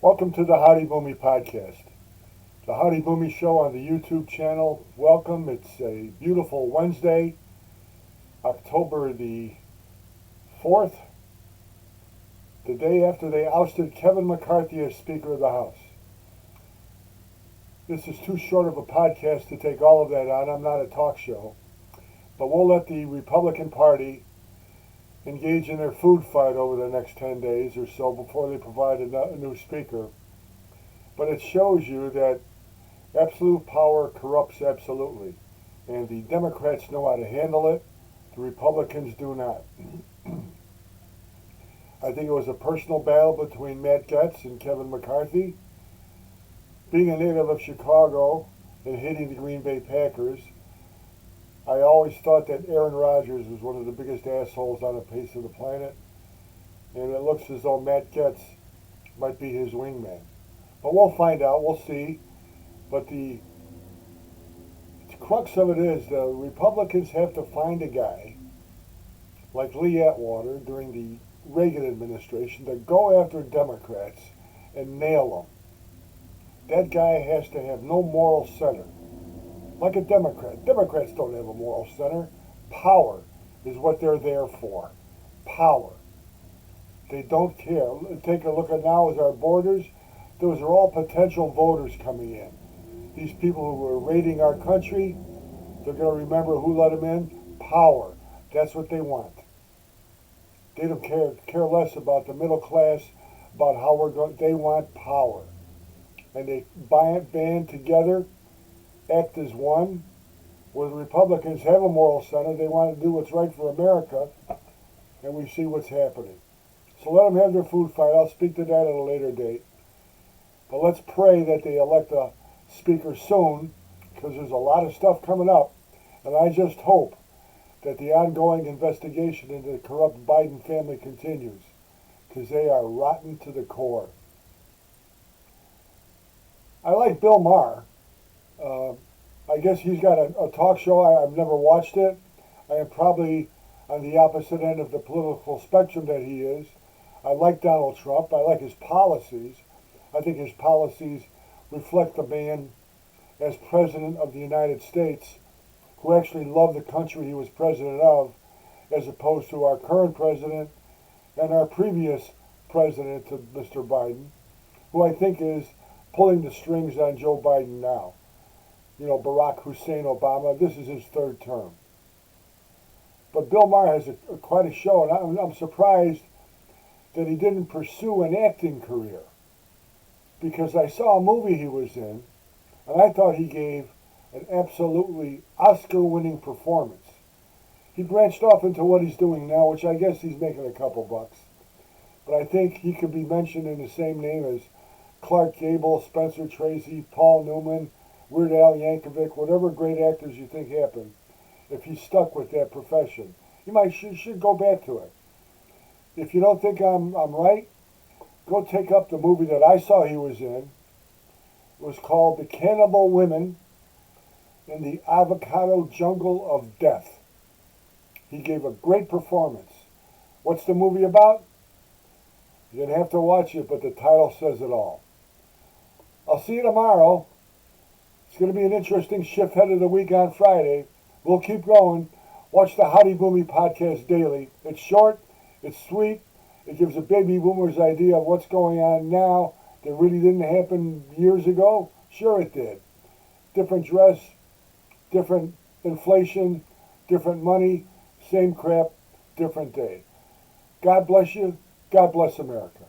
Welcome to the Howdy Boomy podcast. The Howdy Boomy show on the YouTube channel. Welcome. It's a beautiful Wednesday, October the 4th, the day after they ousted Kevin McCarthy as Speaker of the House. This is too short of a podcast to take all of that on. I'm not a talk show. But we'll let the Republican Party engage in their food fight over the next 10 days or so before they provide a new speaker. But it shows you that absolute power corrupts absolutely. And the Democrats know how to handle it. The Republicans do not. I think it was a personal battle between Matt Gaetz and Kevin McCarthy. Being a native of Chicago and hating the Green Bay Packers, I always thought that Aaron Rodgers was one of the biggest assholes on the face of the planet, and it looks as though Matt Gaetz might be his wingman. But we'll find out, we'll see. But the crux of it is the Republicans have to find a guy like Lee Atwater during the Reagan administration to go after Democrats and nail them. That guy has to have no moral center. Like a Democrat. Democrats don't have a moral center. Power is what they're there for. Power. They don't care. Take a look at now as our borders. Those are all potential voters coming in. These people who were raiding our country, they're going to remember who let them in. Power. That's what they want. They don't care less about the middle class, about how we're going. They want power. And they band together, act as one. Where the Republicans have a moral center, they want to do what's right for America, and we see what's happening. So let them have their food fight. I'll speak to that at a later date. But let's pray that they elect a speaker soon, because there's a lot of stuff coming up, and I just hope that the ongoing investigation into the corrupt Biden family continues, because they are rotten to the core. I like Bill Maher. I guess he's got a talk show. I've never watched it. I am probably on the opposite end of the political spectrum that he is. I like Donald Trump. I like his policies. I think his policies reflect the man as president of the United States who actually loved the country he was president of, as opposed to our current president and our previous president, Mr. Biden, who I think is pulling the strings on Joe Biden now. You know, Barack Hussein Obama, this is his third term. But Bill Maher has quite a show, and I'm surprised that he didn't pursue an acting career. Because I saw a movie he was in, and I thought he gave an absolutely Oscar-winning performance. He branched off into what he's doing now, which I guess he's making a couple bucks. But I think he could be mentioned in the same name as Clark Gable, Spencer Tracy, Paul Newman, Weird Al Yankovic, whatever great actors you think happened. If he's stuck with that profession, he should go back to it. If you don't think I'm right, go take up the movie that I saw he was in. It was called The Cannibal Women in the Avocado Jungle of Death. He gave a great performance. What's the movie about? You're going to have to watch it, but the title says it all. I'll see you tomorrow. It's going to be an interesting shift head of the week on Friday. We'll keep going. Watch the Howdy Boomy podcast daily. It's short. It's sweet. It gives a baby boomer's idea of what's going on now that really didn't happen years ago. Sure it did. Different dress, different inflation, different money, same crap, different day. God bless you. God bless America.